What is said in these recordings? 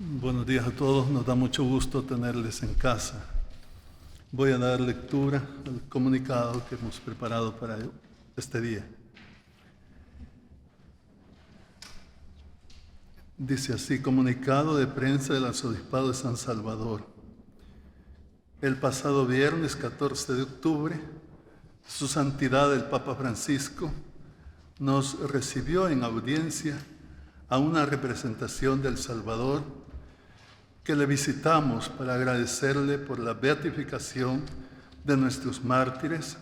Buenos días a todos, nos da mucho gusto tenerles en casa. Voy a dar lectura al comunicado que hemos preparado para este día. Dice así: comunicado de prensa del Arzobispado de San Salvador. El pasado viernes 14 de octubre, Su Santidad el Papa Francisco nos recibió en audiencia a una representación del Salvador que le visitamos para agradecerle por la beatificación de nuestros mártires,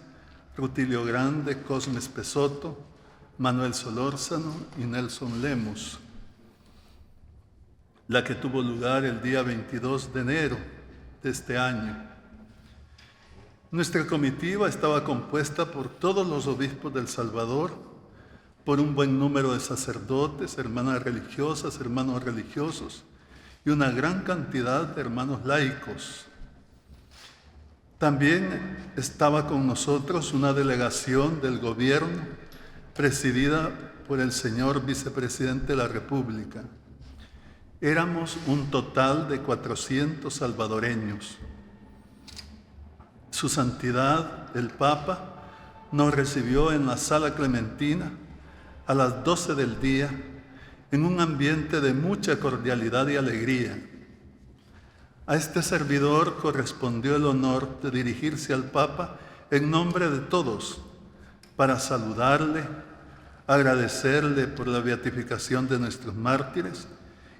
Rutilio Grande, Cosmes Pesoto, Manuel Solórzano y Nelson Lemus, la que tuvo lugar el día 22 de enero de este año. Nuestra comitiva estaba compuesta por todos los obispos del Salvador, por un buen número de sacerdotes, hermanas religiosas, hermanos religiosos y una gran cantidad de hermanos laicos. También estaba con nosotros una delegación del gobierno presidida por el señor vicepresidente de la República. Éramos un total de 400 salvadoreños. Su Santidad, el Papa, nos recibió en la Sala Clementina a las 12 del día en un ambiente de mucha cordialidad y alegría. A este servidor correspondió el honor de dirigirse al Papa en nombre de todos para saludarle, agradecerle por la beatificación de nuestros mártires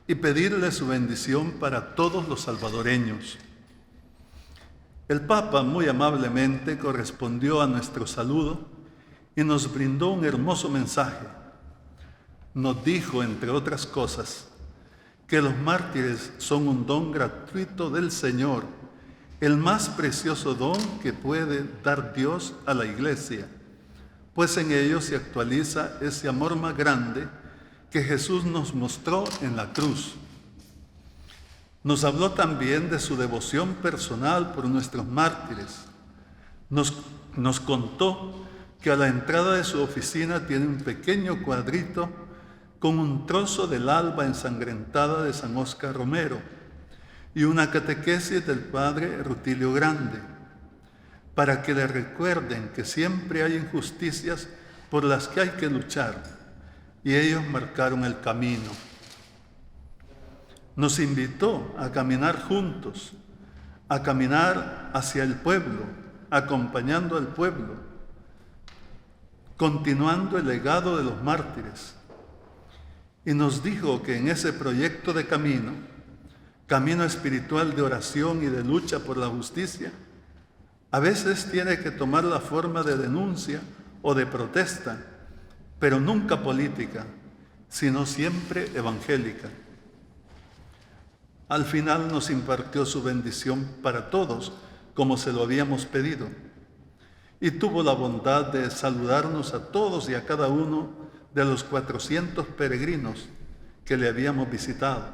y pedirle su bendición para todos los salvadoreños. El Papa muy amablemente correspondió a nuestro saludo y nos brindó un hermoso mensaje. Nos dijo, entre otras cosas, que los mártires son un don gratuito del Señor, el más precioso don que puede dar Dios a la Iglesia, pues en ellos se actualiza ese amor más grande que Jesús nos mostró en la cruz. Nos habló también de su devoción personal por nuestros mártires. Nos contó que a la entrada de su oficina tiene un pequeño cuadrito con un trozo del alba ensangrentada de San Óscar Romero y una catequesis del padre Rutilio Grande, para que le recuerden que siempre hay injusticias por las que hay que luchar, y ellos marcaron el camino. Nos invitó a caminar juntos, a caminar hacia el pueblo, acompañando al pueblo, continuando el legado de los mártires. Y nos dijo que en ese proyecto de camino espiritual de oración y de lucha por la justicia, a veces tiene que tomar la forma de denuncia o de protesta, pero nunca política, sino siempre evangélica. Al final nos impartió su bendición para todos, como se lo habíamos pedido, y tuvo la bondad de saludarnos a todos y a cada uno de los 400 peregrinos que le habíamos visitado.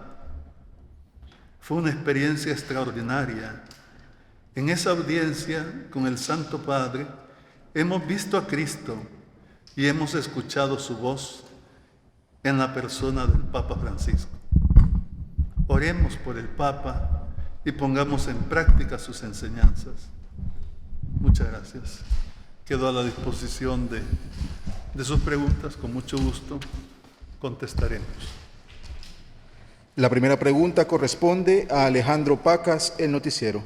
Fue una experiencia extraordinaria. En esa audiencia con el Santo Padre hemos visto a Cristo y hemos escuchado su voz en la persona del Papa Francisco. Oremos por el Papa y pongamos en práctica sus enseñanzas. Muchas gracias. Quedo a la disposición de sus preguntas, con mucho gusto contestaremos. La primera pregunta corresponde a Alejandro Pacas, El Noticiero.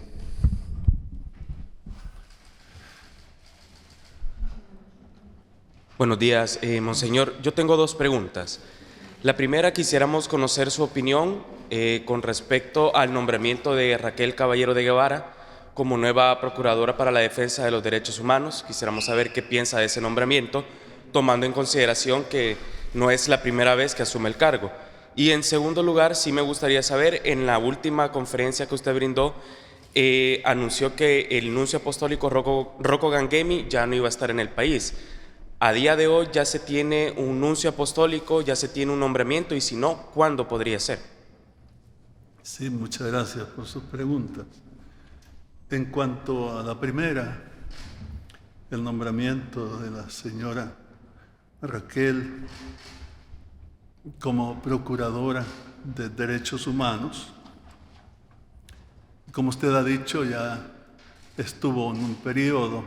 Buenos días, Monseñor. Yo tengo dos preguntas. La primera, quisiéramos conocer su opinión con respecto al nombramiento de Raquel Caballero de Guevara como nueva Procuradora para la Defensa de los Derechos Humanos. Quisiéramos saber qué piensa de ese nombramiento, tomando en consideración que no es la primera vez que asume el cargo. Y en segundo lugar, sí me gustaría saber, en la última conferencia que usted brindó, anunció que el nuncio apostólico Rocco Gangemi ya no iba a estar en el país. A día de hoy ya se tiene un nuncio apostólico, ya se tiene un nombramiento, y si no, ¿cuándo podría ser? Sí, muchas gracias por sus preguntas. En cuanto a la primera, el nombramiento de la señora Raquel como procuradora de Derechos Humanos. Como usted ha dicho, ya estuvo en un periodo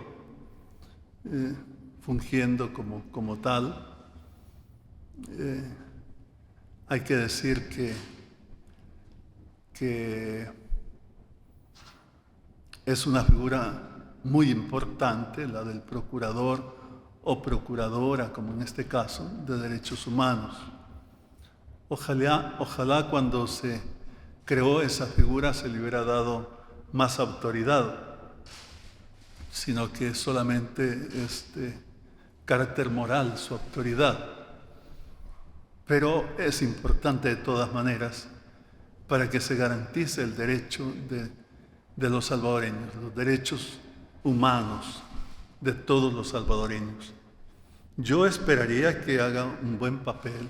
fungiendo como tal. Hay que decir que es una figura muy importante, la del procurador o procuradora, como en este caso, de Derechos Humanos. Ojalá cuando se creó esa figura se le hubiera dado más autoridad, sino que solamente carácter moral su autoridad. Pero es importante de todas maneras para que se garantice el derecho de los salvadoreños, los derechos humanos de todos los salvadoreños. Yo esperaría que haga un buen papel.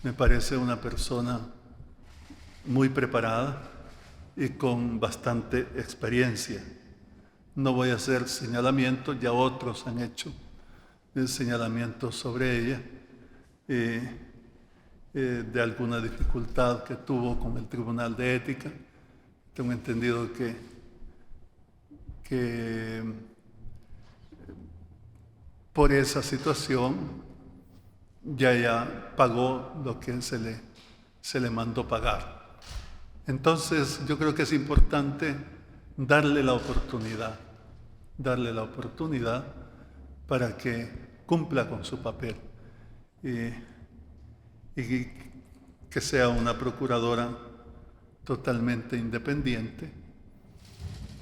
Me parece una persona muy preparada y con bastante experiencia. No voy a hacer señalamientos, ya otros han hecho señalamientos sobre ella, de alguna dificultad que tuvo con el Tribunal de Ética. Tengo entendido que por esa situación ya pagó lo que se le mandó pagar. Entonces yo creo que es importante darle la oportunidad para que cumpla con su papel y que sea una procuradora totalmente independiente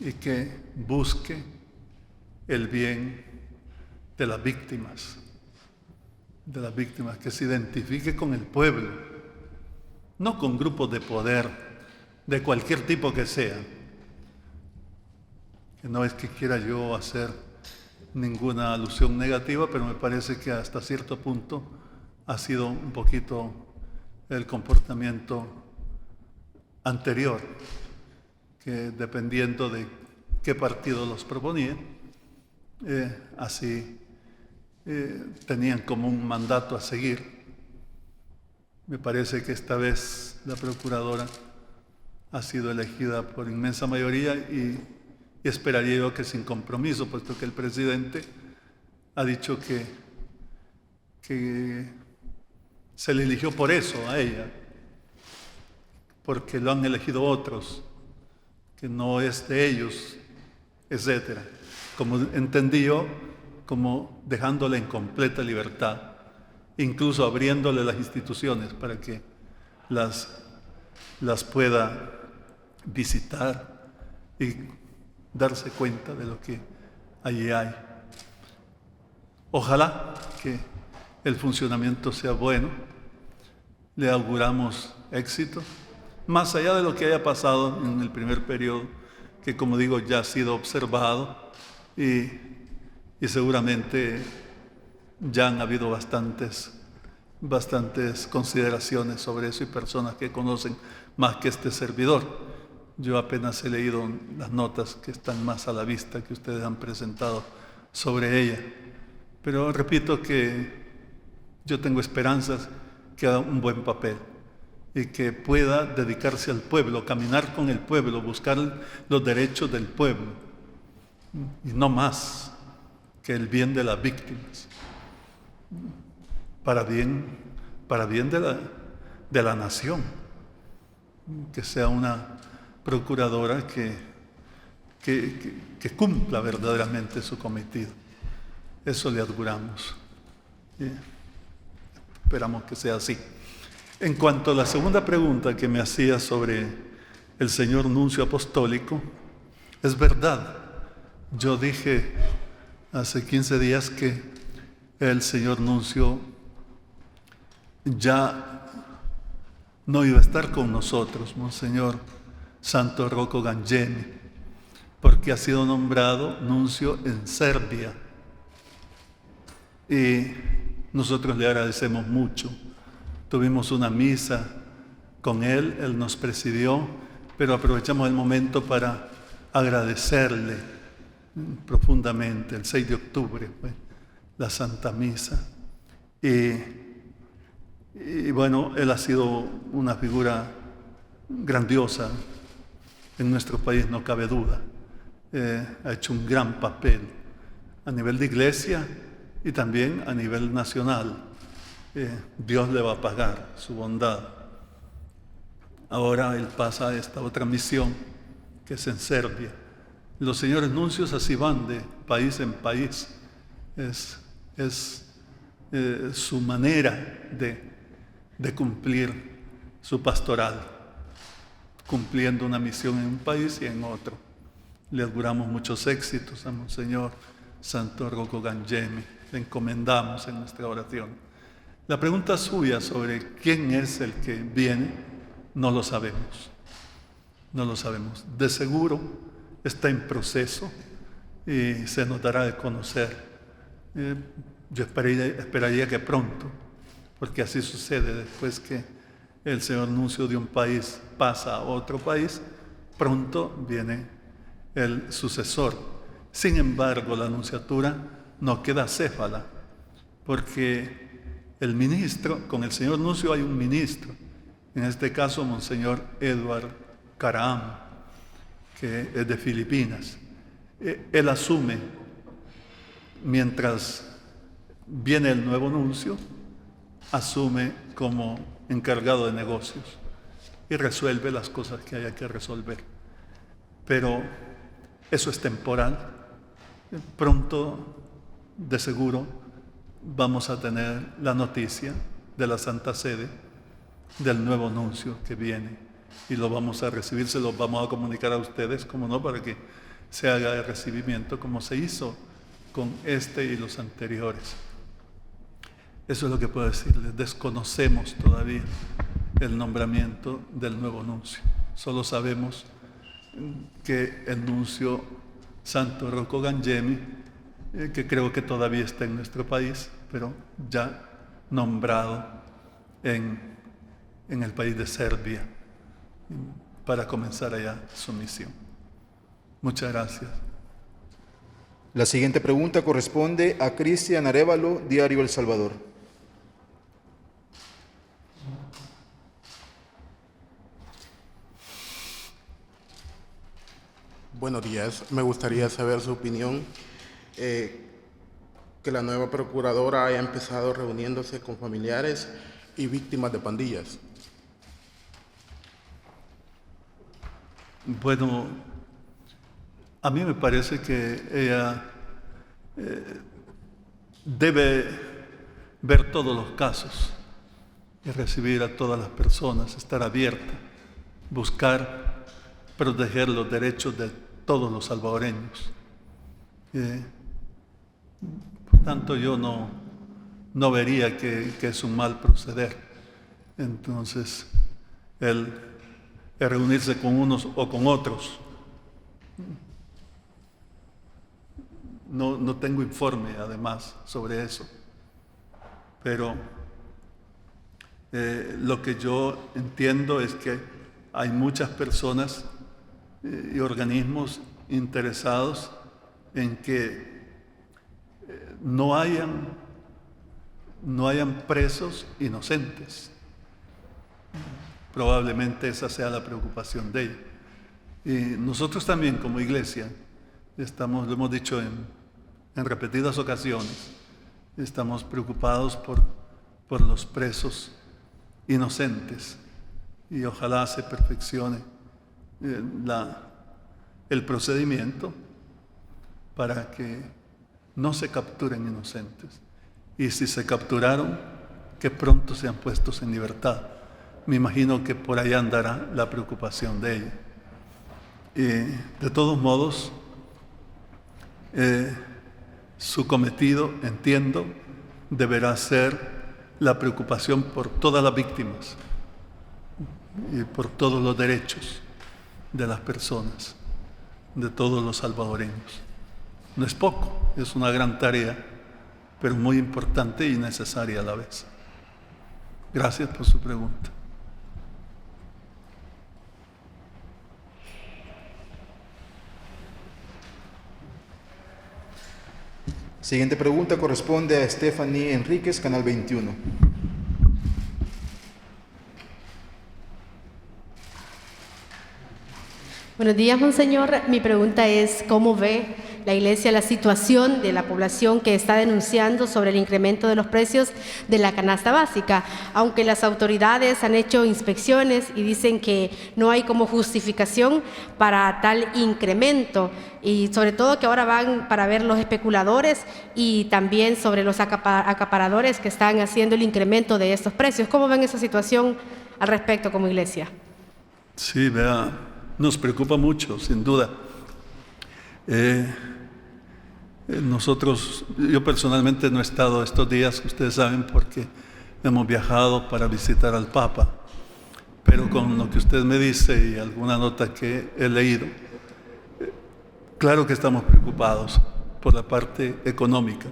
y que busque el bien de las víctimas, que se identifique con el pueblo, no con grupos de poder de cualquier tipo que sea. Que no es que quiera yo hacer ninguna alusión negativa, pero me parece que hasta cierto punto ha sido un poquito el comportamiento anterior, que dependiendo de qué partido los proponía, así tenían como un mandato a seguir. Me parece que esta vez la procuradora ha sido elegida por inmensa mayoría y esperaría yo que sin compromiso, puesto que el presidente ha dicho que se le eligió por eso a ella, porque lo han elegido otros, que no es de ellos, etcétera. Como entendí yo, como dejándole en completa libertad, incluso abriéndole las instituciones para que las pueda visitar y darse cuenta de lo que allí hay. Ojalá que el funcionamiento sea bueno, le auguramos éxito, más allá de lo que haya pasado en el primer periodo, que como digo ya ha sido observado y seguramente ya han habido bastantes consideraciones sobre eso y personas que conocen más que este servidor. Yo apenas he leído las notas que están más a la vista que ustedes han presentado sobre ella. Pero repito que yo tengo esperanzas que haga un buen papel y que pueda dedicarse al pueblo, caminar con el pueblo, buscar los derechos del pueblo y no más que el bien de las víctimas, para bien de la nación, que sea una procuradora que cumpla verdaderamente su cometido. Eso le auguramos. Esperamos que sea así. En cuanto a la segunda pregunta que me hacía sobre el señor nuncio apostólico, es verdad. Yo dije hace 15 días que el señor nuncio ya no iba a estar con nosotros, Monseñor Santo Rocco Gangemi, porque ha sido nombrado nuncio en Serbia. Y nosotros le agradecemos mucho. Tuvimos una misa con él nos presidió, pero aprovechamos el momento para agradecerle profundamente. El 6 de octubre fue la Santa Misa. Y Y bueno, él ha sido una figura grandiosa en nuestro país, no cabe duda. Ha hecho un gran papel a nivel de iglesia y también a nivel nacional. Dios le va a pagar su bondad. Ahora él pasa a esta otra misión, que es en Serbia. Los señores nuncios así van de país en país. Es su manera de cumplir su pastoral, cumpliendo una misión en un país y en otro. Le auguramos muchos éxitos a Monseñor Santo Rocco Gangemi. Le encomendamos en nuestra oración. La pregunta suya sobre quién es el que viene, no lo sabemos. No lo sabemos. De seguro está en proceso y se nos dará de conocer. Yo esperaría que pronto, porque así sucede después que el señor nuncio de un país pasa a otro país, pronto viene el sucesor. Sin embargo, la nunciatura no queda acéfala, porque el ministro, con el señor nuncio hay un ministro, en este caso Monseñor Edward Karaam, que es de Filipinas. Él asume, mientras viene el nuevo nuncio, asume como encargado de negocios y resuelve las cosas que haya que resolver. Pero eso es temporal. Pronto, de seguro, vamos a tener la noticia de la Santa Sede del nuevo nuncio que viene y lo vamos a recibir, se lo vamos a comunicar a ustedes, como no, para que se haga el recibimiento como se hizo con este y los anteriores. Eso es lo que puedo decirles. Desconocemos todavía el nombramiento del nuevo nuncio. Solo sabemos que el nuncio Santo Rocco Gangemi, que creo que todavía está en nuestro país, pero ya nombrado en el país de Serbia para comenzar allá su misión. Muchas gracias. La siguiente pregunta corresponde a Cristian Arévalo, Diario El Salvador. Buenos días, me gustaría saber su opinión. Que la nueva procuradora haya empezado reuniéndose con familiares y víctimas de pandillas. Bueno, a mí me parece que ella debe ver todos los casos y recibir a todas las personas, estar abierta, buscar proteger los derechos de todos los salvadoreños. Por tanto, yo no vería que es un mal proceder. Entonces, el reunirse con unos o con otros, no tengo informe además sobre eso, pero lo que yo entiendo es que hay muchas personas y organismos interesados en que no hayan presos inocentes. Probablemente esa sea la preocupación de ella. Y nosotros también como iglesia lo hemos dicho en repetidas ocasiones, estamos preocupados por los presos inocentes y ojalá se perfeccione el procedimiento para que no se capturen inocentes. Y si se capturaron, que pronto sean puestos en libertad. Me imagino que por ahí andará la preocupación de ella. De todos modos, su cometido, entiendo, deberá ser la preocupación por todas las víctimas y por todos los derechos de las personas, de todos los salvadoreños. No es poco, es una gran tarea, pero muy importante y necesaria a la vez. Gracias por su pregunta. Siguiente pregunta corresponde a Stephanie Enríquez, Canal 21. Buenos días, Monseñor. Mi pregunta es, ¿cómo ve la Iglesia la situación de la población que está denunciando sobre el incremento de los precios de la canasta básica? Aunque las autoridades han hecho inspecciones y dicen que no hay como justificación para tal incremento, y sobre todo que ahora van para ver los especuladores y también sobre los acaparadores que están haciendo el incremento de estos precios. ¿Cómo ven esa situación al respecto como Iglesia? Sí, vea, nos preocupa mucho, sin duda. Yo personalmente no he estado estos días, ustedes saben, porque hemos viajado para visitar al Papa, pero con lo que usted me dice y alguna nota que he leído, claro que estamos preocupados por la parte económica.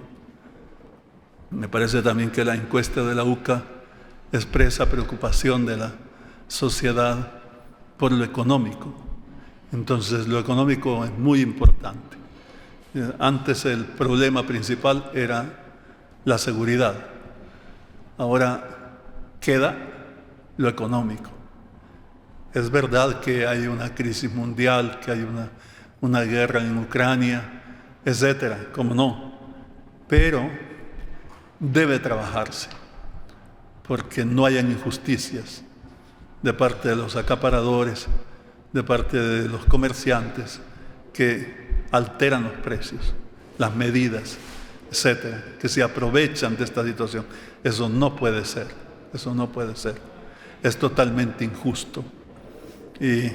Me parece también que la encuesta de la UCA expresa preocupación de la sociedad por lo económico. Entonces, lo económico es muy importante. Antes el problema principal era la seguridad. Ahora queda lo económico. Es verdad que hay una crisis mundial, que hay una guerra en Ucrania, etcétera, cómo no, pero debe trabajarse porque no hayan injusticias de parte de los acaparadores, de parte de los comerciantes que alteran los precios, las medidas, etcétera, que se aprovechan de esta situación. Eso no puede ser, eso no puede ser. Es totalmente injusto. Y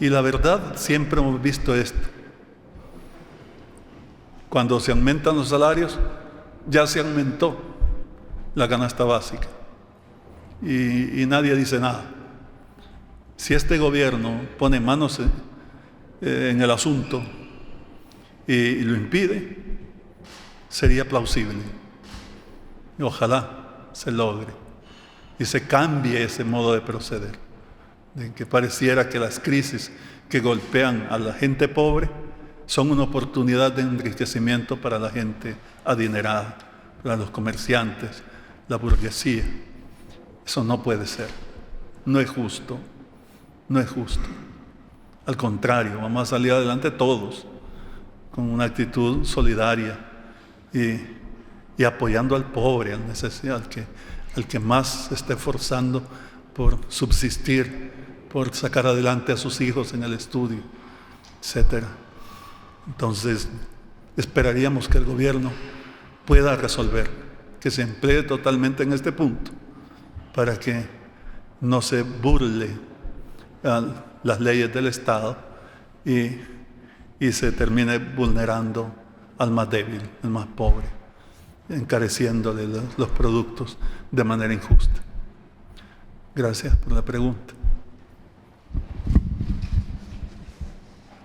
la verdad, siempre hemos visto esto. Cuando se aumentan los salarios, ya se aumentó la canasta básica. Y nadie dice nada. Si este gobierno pone manos en el asunto y lo impide, sería plausible. Y ojalá se logre y se cambie ese modo de proceder, de que pareciera que las crisis que golpean a la gente pobre son una oportunidad de enriquecimiento para la gente adinerada, para los comerciantes, la burguesía. Eso no puede ser, no es justo, no es justo. Al contrario, vamos a salir adelante todos con una actitud solidaria y apoyando al pobre, al necesitado, al que más se esté esforzando por subsistir, por sacar adelante a sus hijos en el estudio, etcétera. Entonces, esperaríamos que el gobierno pueda resolver, que se emplee totalmente en este punto, para que no se burle a las leyes del Estado y se termine vulnerando al más débil, al más pobre, encareciéndole los productos de manera injusta. Gracias por la pregunta.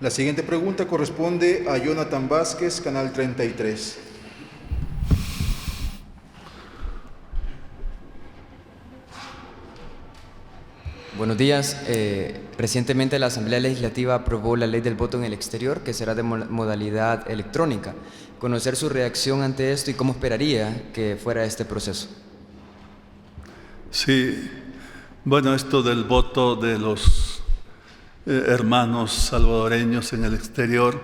La siguiente pregunta corresponde a Jonathan Vázquez, Canal 33. Buenos días. Recientemente la Asamblea Legislativa aprobó la ley del voto en el exterior, que será de modalidad electrónica. Conocer su reacción ante esto y cómo esperaría que fuera este proceso. Sí, bueno, esto del voto de los hermanos salvadoreños en el exterior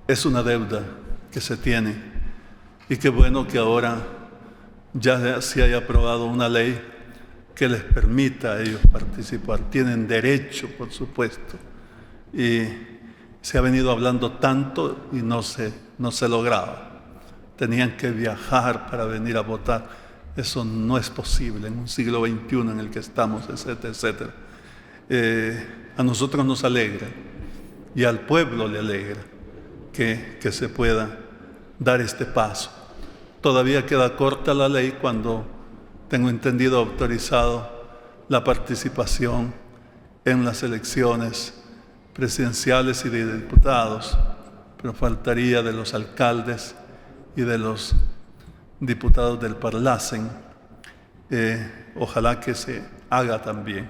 es una deuda que se tiene, y qué bueno que ahora ya se haya aprobado una ley que les permita a ellos participar. Tienen derecho, por supuesto, y se ha venido hablando tanto y no se lograba. Tenían que viajar para venir a votar. Eso no es posible en un siglo XXI en el que estamos, etcétera, etcétera. A nosotros nos alegra y al pueblo le alegra que se pueda dar este paso. Todavía queda corta la ley cuando, tengo entendido, autorizado la participación en las elecciones presidenciales y de diputados, pero faltaría de los alcaldes y de los diputados del Parlacen. Ojalá que se haga también.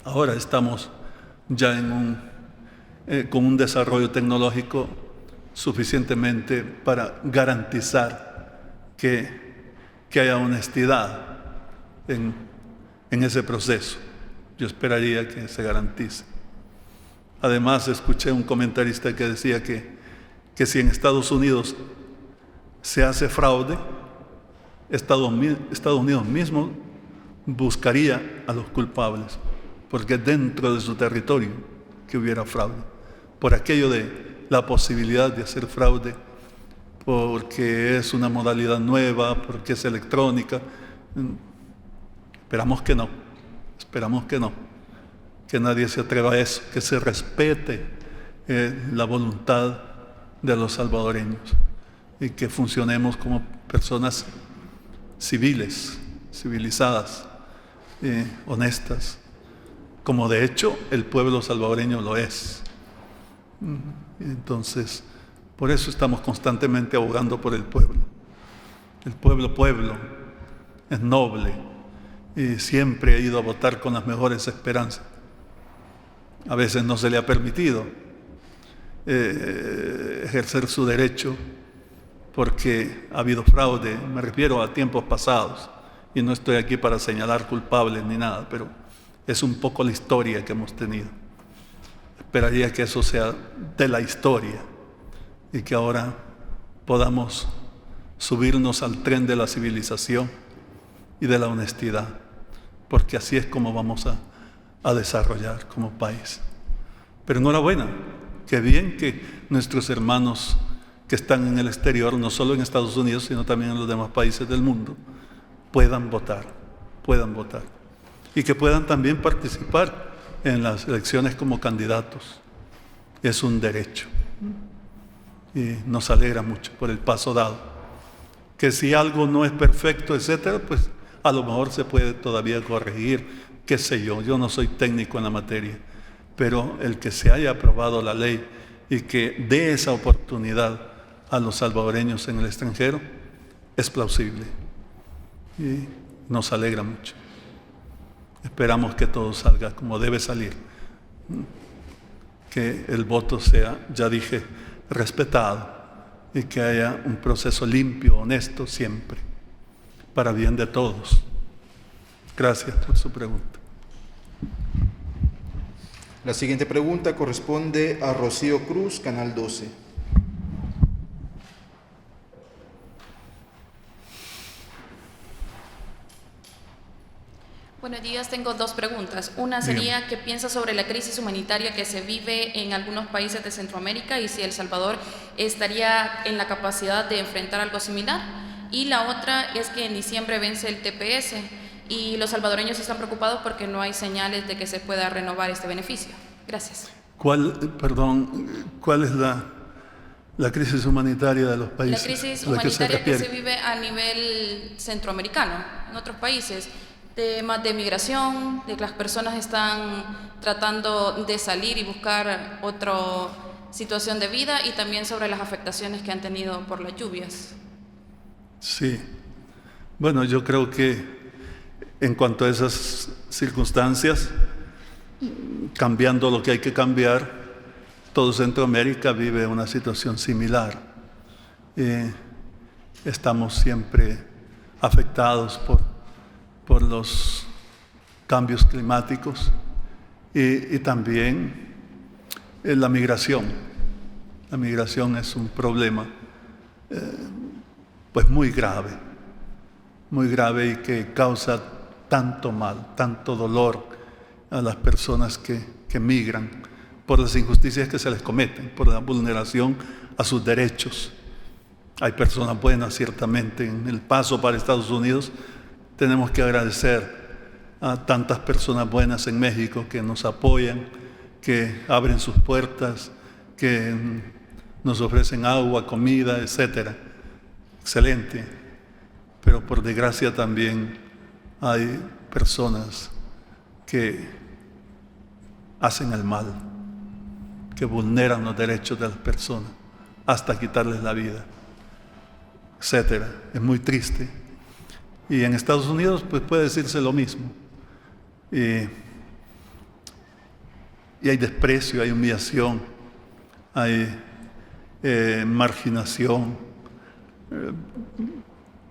Ahora estamos ya con un desarrollo tecnológico suficientemente para garantizar que haya honestidad en ese proceso. yo esperaría que se garantice. Además, escuché un comentarista que decía que si en Estados Unidos se hace fraude, Estados Unidos mismo buscaría a los culpables, porque dentro de su territorio que hubiera fraude, por aquello de la posibilidad de hacer fraude, porque es una modalidad nueva, porque es electrónica. Esperamos que no, que nadie se atreva a eso, que se respete la voluntad de los salvadoreños y que funcionemos como personas civiles, civilizadas, honestas, como de hecho el pueblo salvadoreño lo es. Entonces, por eso estamos constantemente abogando por el pueblo. El pueblo es noble y siempre ha ido a votar con las mejores esperanzas. A veces no se le ha permitido ejercer su derecho porque ha habido fraude, me refiero a tiempos pasados, y no estoy aquí para señalar culpables ni nada, pero es un poco la historia que hemos tenido. Esperaría que eso sea de la historia y que ahora podamos subirnos al tren de la civilización y de la honestidad, porque así es como vamos a desarrollar como país. Pero enhorabuena, qué bien que nuestros hermanos que están en el exterior, no solo en Estados Unidos, sino también en los demás países del mundo, puedan votar, y que puedan también participar en las elecciones como candidatos. Es un derecho y nos alegra mucho por el paso dado. Que si algo no es perfecto, etcétera, pues a lo mejor se puede todavía corregir, qué sé yo no soy técnico en la materia, pero el que se haya aprobado la ley y que dé esa oportunidad a los salvadoreños en el extranjero es plausible y nos alegra mucho. Esperamos que todo salga como debe salir, que el voto sea, ya dije, respetado y que haya un proceso limpio, honesto siempre, para bien de todos. Gracias por su pregunta. La siguiente pregunta corresponde a Rocío Cruz, Canal 12. Buenos días, tengo dos preguntas. Una sería, ¿qué piensa sobre la crisis humanitaria que se vive en algunos países de Centroamérica y si El Salvador estaría en la capacidad de enfrentar algo similar? Y la otra es que en diciembre vence el TPS y los salvadoreños están preocupados porque no hay señales de que se pueda renovar este beneficio. Gracias. ¿Cuál es la crisis humanitaria de los países? La crisis humanitaria que se vive a nivel centroamericano, en otros países. Temas de migración, de que las personas están tratando de salir y buscar otra situación de vida, y también sobre las afectaciones que han tenido por las lluvias. Sí. Bueno, yo creo que en cuanto a esas circunstancias, cambiando lo que hay que cambiar, todo Centroamérica vive una situación similar. Estamos siempre afectados por los cambios climáticos y también la migración. La migración es un problema pues muy grave y que causa tanto mal, tanto dolor a las personas que migran por las injusticias que se les cometen, por la vulneración a sus derechos. Hay personas buenas, ciertamente, en el paso para Estados Unidos. Tenemos que agradecer a tantas personas buenas en México que nos apoyan, que abren sus puertas, que nos ofrecen agua, comida, etcétera. Excelente. Pero por desgracia también hay personas que hacen el mal, que vulneran los derechos de las personas hasta quitarles la vida, etcétera. Es muy triste. Y en Estados Unidos pues puede decirse lo mismo. Y hay desprecio, hay humillación, hay marginación,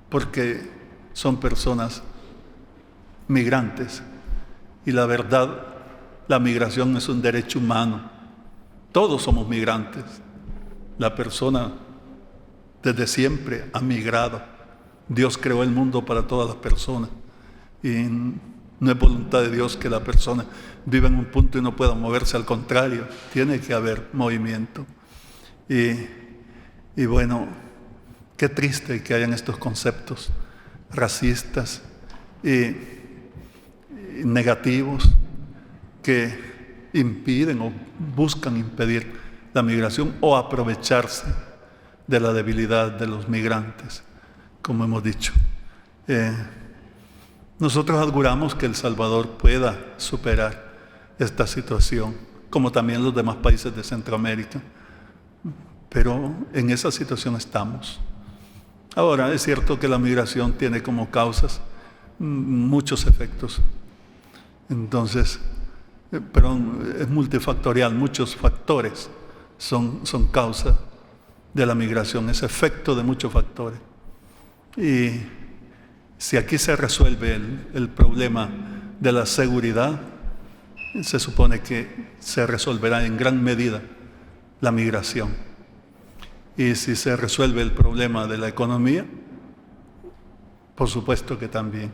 porque son personas migrantes Y la verdad, la migración es un derecho humano. Todos somos migrantes. La persona desde siempre ha migrado. Dios creó el mundo para todas las personas. Y no es voluntad de Dios que la persona viva en un punto y no pueda moverse. Al contrario, tiene que haber movimiento. Y bueno, qué triste que hayan estos conceptos racistas y negativos que impiden o buscan impedir la migración o aprovecharse de la debilidad de los migrantes, como hemos dicho. Nosotros auguramos que El Salvador pueda superar esta situación, como también los demás países de Centroamérica, pero en esa situación estamos. Ahora, es cierto que la migración tiene como causas muchos efectos. Entonces, pero es multifactorial, muchos factores son causa de la migración, es efecto de muchos factores. Y si aquí se resuelve el problema de la seguridad, se supone que se resolverá en gran medida la migración. Y si se resuelve el problema de la economía, por supuesto que también.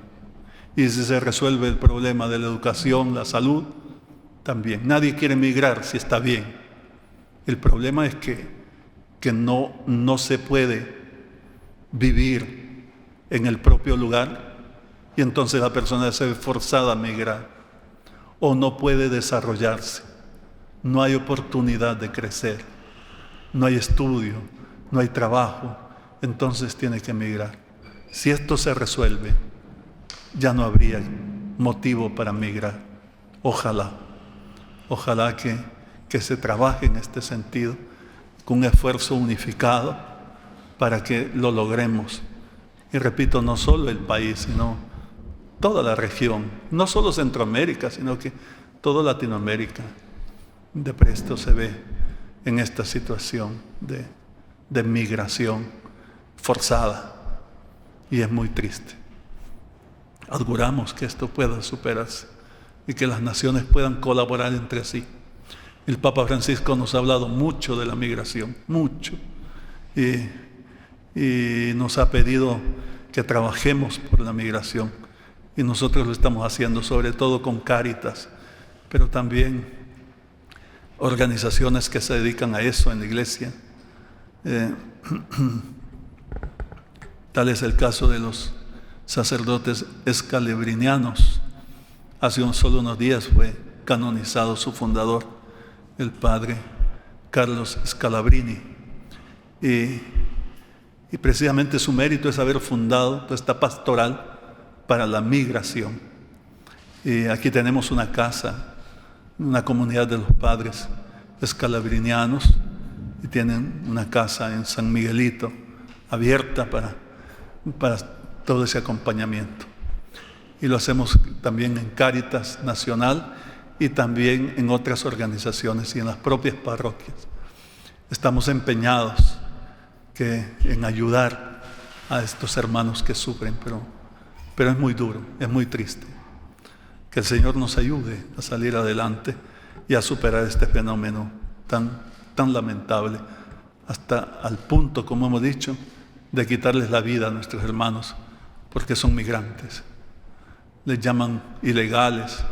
Y si se resuelve el problema de la educación, la salud, también. Nadie quiere migrar si está bien. El problema es que no se puede vivir en el propio lugar y entonces la persona se ve forzada a migrar o no puede desarrollarse. No hay oportunidad de crecer, no hay estudio, no hay trabajo, entonces tiene que emigrar. Si esto se resuelve, ya no habría motivo para migrar. Ojalá que se trabaje en este sentido, con un esfuerzo unificado para que lo logremos. Y repito, no solo el país, sino toda la región, no solo Centroamérica, sino que toda Latinoamérica de presto se ve en esta situación de migración forzada, y es muy triste. Auguramos que esto pueda superarse y que las naciones puedan colaborar entre sí. El Papa Francisco nos ha hablado mucho de la migración, mucho, y nos ha pedido que trabajemos por la migración, y nosotros lo estamos haciendo, sobre todo con Cáritas, pero también organizaciones que se dedican a eso en la iglesia. Tal es el caso de los sacerdotes escalabrinianos. Hace solo unos días fue canonizado su fundador, el padre Carlos Scalabrini, y precisamente su mérito es haber fundado esta pastoral para la migración. Y aquí tenemos una casa, una comunidad de los padres escalabrinianos, y tienen una casa en San Miguelito abierta para todo ese acompañamiento. Y lo hacemos también en Cáritas Nacional y también en otras organizaciones y en las propias parroquias. Estamos empeñados en ayudar a estos hermanos que sufren, pero es muy duro, es muy triste. Que el Señor nos ayude a salir adelante y a superar este fenómeno tan lamentable, hasta al punto, como hemos dicho, de quitarles la vida a nuestros hermanos, porque son migrantes. Les llaman ilegales,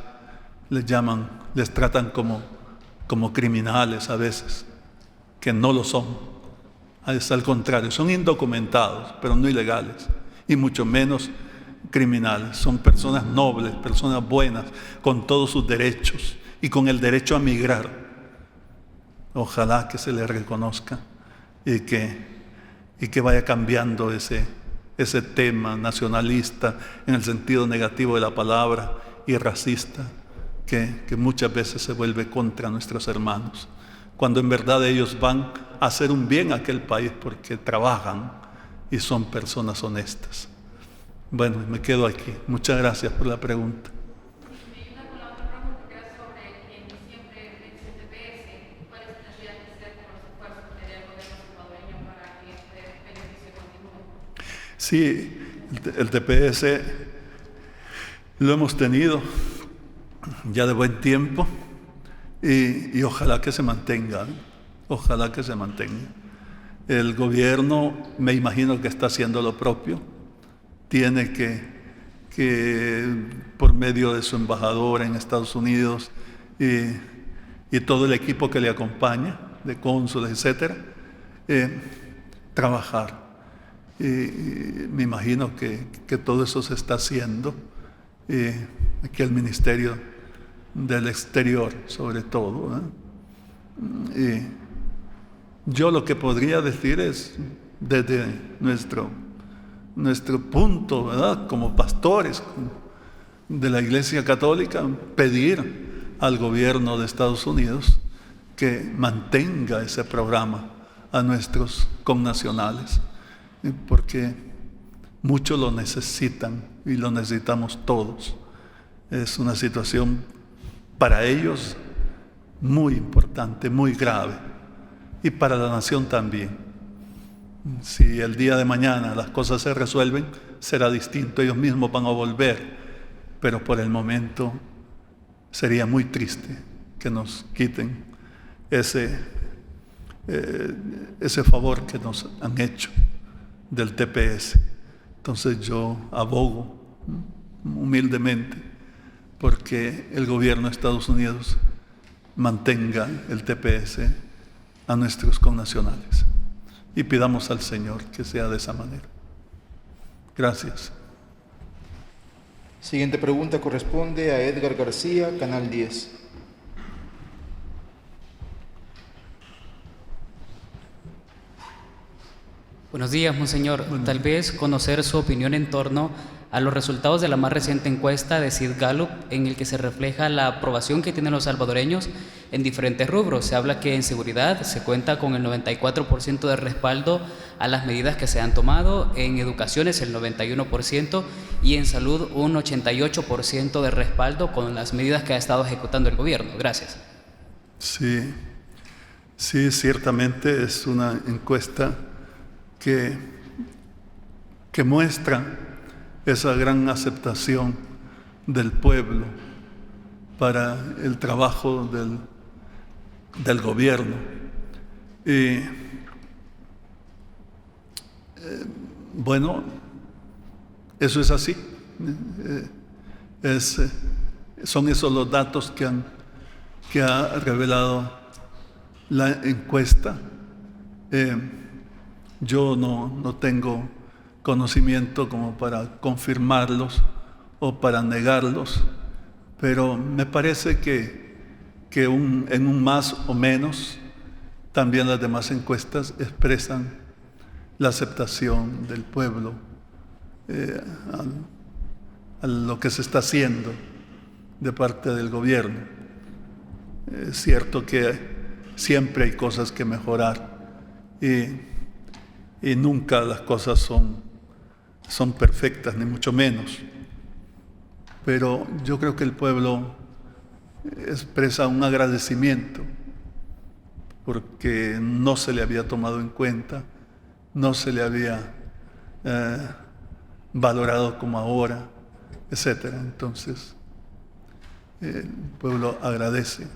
les tratan como criminales a veces, que no lo son. Es al contrario, son indocumentados, pero no ilegales, y mucho menos criminales. Son personas nobles, personas buenas, con todos sus derechos y con el derecho a migrar. Ojalá que se les reconozca y que vaya cambiando ese tema nacionalista en el sentido negativo de la palabra y racista que muchas veces se vuelve contra nuestros hermanos, cuando en verdad ellos van a hacer un bien a aquel país porque trabajan y son personas honestas. Bueno, me quedo aquí. Muchas gracias por la pregunta. Sí, el TPS lo hemos tenido ya de buen tiempo y ojalá que se mantenga, ojalá que se mantenga. El gobierno, me imagino que está haciendo lo propio, tiene que por medio de su embajador en Estados Unidos y todo el equipo que le acompaña, de cónsules, etcétera, trabajar. Y me imagino que todo eso se está haciendo. Aquí el Ministerio del Exterior, sobre todo. Yo lo que podría decir es, desde nuestro punto, ¿verdad?, como pastores de la Iglesia Católica, pedir al gobierno de Estados Unidos que mantenga ese programa a nuestros connacionales, porque muchos lo necesitan y lo necesitamos todos. Es una situación para ellos muy importante, muy grave, y para la nación también. Si el día de mañana las cosas se resuelven, será distinto, ellos mismos van a volver, pero por el momento sería muy triste que nos quiten ese favor que nos han hecho del TPS. Entonces yo abogo humildemente porque el gobierno de Estados Unidos mantenga el TPS a nuestros connacionales. Y pidamos al Señor que sea de esa manera. Gracias. Siguiente pregunta corresponde a Edgar García, Canal 10. Buenos días, monseñor. Tal vez conocer su opinión en torno a los resultados de la más reciente encuesta de Sid Gallup, en el que se refleja la aprobación que tienen los salvadoreños en diferentes rubros. Se habla que en seguridad se cuenta con el 94% de respaldo a las medidas que se han tomado, en educación es el 91% y en salud un 88% de respaldo con las medidas que ha estado ejecutando el gobierno. Gracias. Sí, ciertamente es una encuesta que muestra esa gran aceptación del pueblo para el trabajo del gobierno. Y bueno, eso es así. Son esos los datos que ha revelado la encuesta. Yo no tengo conocimiento como para confirmarlos o para negarlos, pero me parece que en un más o menos también las demás encuestas expresan la aceptación del pueblo a lo que se está haciendo de parte del gobierno. Es cierto que siempre hay cosas que mejorar y nunca las cosas son perfectas, ni mucho menos. Pero yo creo que el pueblo expresa un agradecimiento porque no se le había tomado en cuenta, no se le había valorado como ahora, etcétera. Entonces, el pueblo agradece.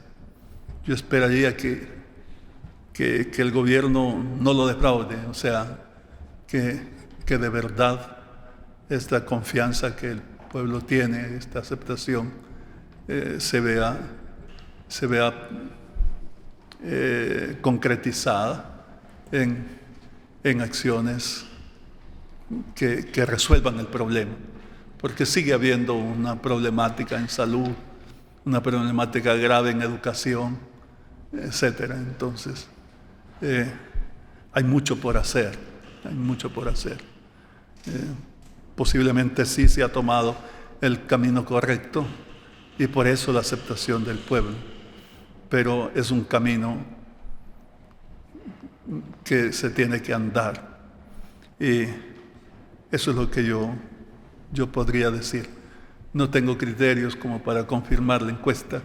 Yo esperaría que el gobierno no lo defraude, o sea, que de verdad esta confianza que el pueblo tiene, esta aceptación, se vea concretizada en acciones que resuelvan el problema, porque sigue habiendo una problemática en salud, una problemática grave en educación, etcétera. Entonces, hay mucho por hacer, posiblemente sí se ha tomado el camino correcto y por eso la aceptación del pueblo, pero es un camino que se tiene que andar y eso es lo que yo podría decir. No tengo criterios como para confirmar la encuesta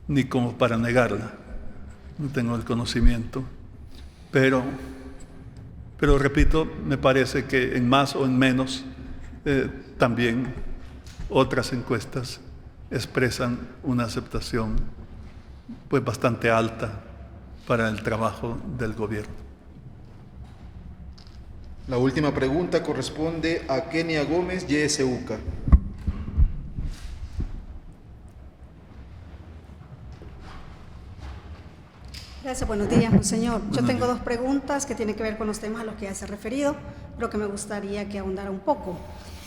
ni como para negarla, no tengo el conocimiento, pero repito, me parece que en más o en menos también otras encuestas expresan una aceptación pues bastante alta para el trabajo del gobierno. La última pregunta corresponde a Kenia Gómez, YSUCA. Gracias, buenos días, monseñor. Yo tengo dos preguntas que tienen que ver con los temas a los que ya se ha referido, pero que me gustaría que ahondara un poco.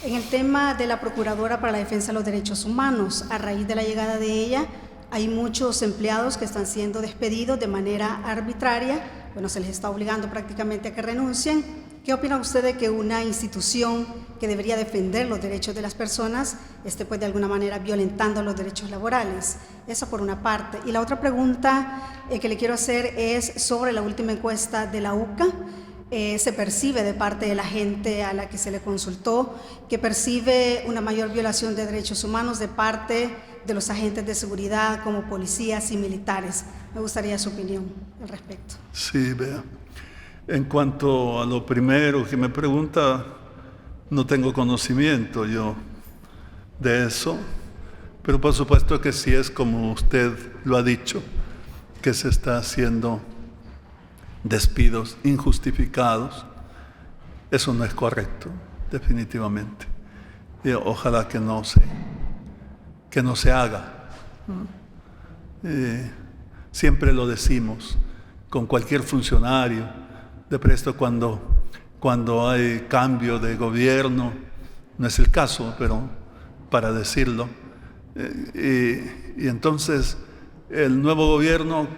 En el tema de la Procuradora para la Defensa de los Derechos Humanos, a raíz de la llegada de ella, hay muchos empleados que están siendo despedidos de manera arbitraria, bueno, se les está obligando prácticamente a que renuncien. ¿Qué opina usted de que una institución que debería defender los derechos de las personas esté pues de alguna manera violentando los derechos laborales? Eso por una parte. Y la otra pregunta que le quiero hacer es sobre la última encuesta de la UCA. Se percibe de parte de la gente a la que se le consultó que percibe una mayor violación de derechos humanos de parte de los agentes de seguridad como policías y militares. Me gustaría su opinión al respecto. Sí, vea. En cuanto a lo primero que me pregunta, no tengo conocimiento yo de eso, pero por supuesto que sí es como usted lo ha dicho, que se está haciendo despidos injustificados. Eso no es correcto, definitivamente. Y ojalá que no se haga. Siempre lo decimos con cualquier funcionario. De presto cuando hay cambio de gobierno, no es el caso, pero para decirlo, y entonces el nuevo gobierno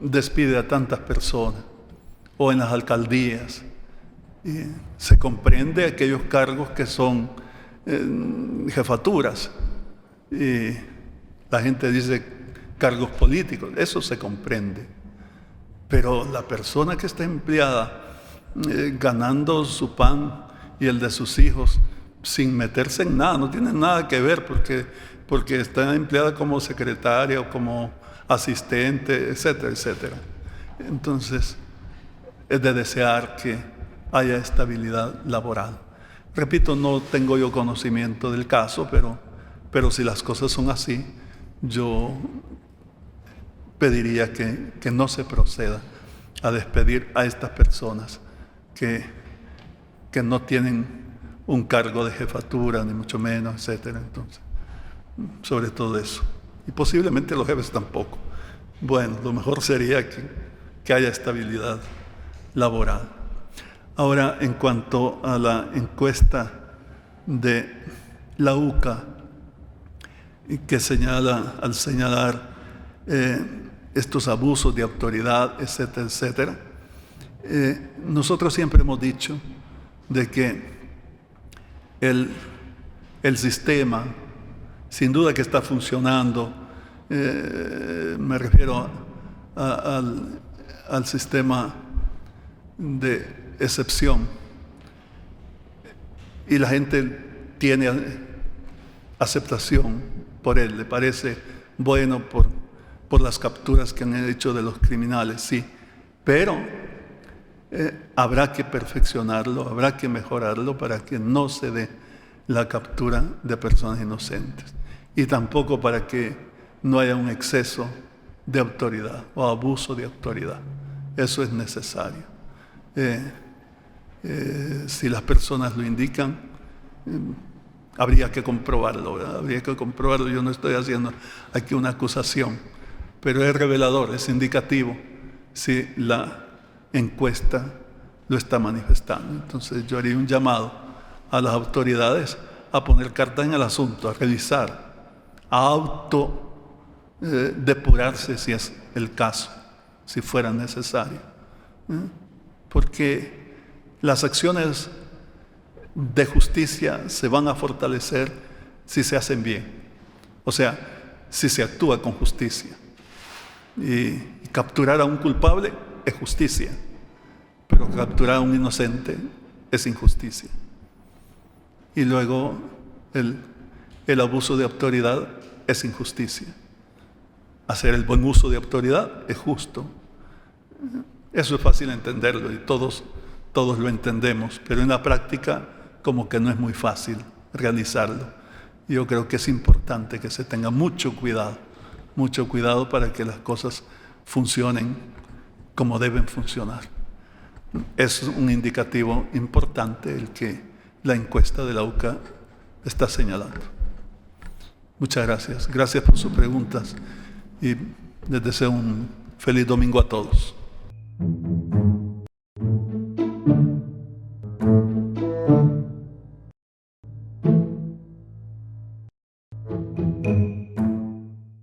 despide a tantas personas, o en las alcaldías, y se comprende aquellos cargos que son jefaturas, y la gente dice cargos políticos, eso se comprende. Pero la persona que está empleada ganando su pan y el de sus hijos sin meterse en nada, no tiene nada que ver porque está empleada como secretaria o como asistente, etcétera, etcétera. Entonces, es de desear que haya estabilidad laboral. Repito, no tengo yo conocimiento del caso, pero si las cosas son así, yo pediría que no se proceda a despedir a estas personas que no tienen un cargo de jefatura, ni mucho menos, etcétera. Entonces, sobre todo eso. Y posiblemente los jefes tampoco. Bueno, lo mejor sería que haya estabilidad laboral. Ahora, en cuanto a la encuesta de la UCA, que señala, al señalar estos abusos de autoridad, etcétera, etcétera, nosotros siempre hemos dicho de que el sistema, sin duda que está funcionando, me refiero al sistema de excepción, y la gente tiene aceptación por él, le parece bueno por las capturas que han hecho de los criminales, sí, pero habrá que perfeccionarlo, habrá que mejorarlo para que no se dé la captura de personas inocentes, y tampoco para que no haya un exceso de autoridad o abuso de autoridad. Eso es necesario. Si las personas lo indican, habría que comprobarlo, ¿verdad? Habría que comprobarlo. Yo no estoy haciendo aquí una acusación, pero es revelador, es indicativo si la encuesta lo está manifestando. Entonces yo haría un llamado a las autoridades a poner carta en el asunto, a revisar, a depurarse si es el caso, si fuera necesario. Porque las acciones de justicia se van a fortalecer si se hacen bien. O sea, si se actúa con justicia. Y capturar a un culpable es justicia, pero capturar a un inocente es injusticia. Y luego el abuso de autoridad es injusticia. Hacer el buen uso de autoridad es justo. Eso es fácil entenderlo y todos lo entendemos, pero en la práctica como que no es muy fácil realizarlo. Yo creo que es importante que se tenga mucho cuidado para que las cosas funcionen como deben funcionar. Es un indicativo importante el que la encuesta de la UCA está señalando. Muchas gracias. Gracias por sus preguntas y les deseo un feliz domingo a todos.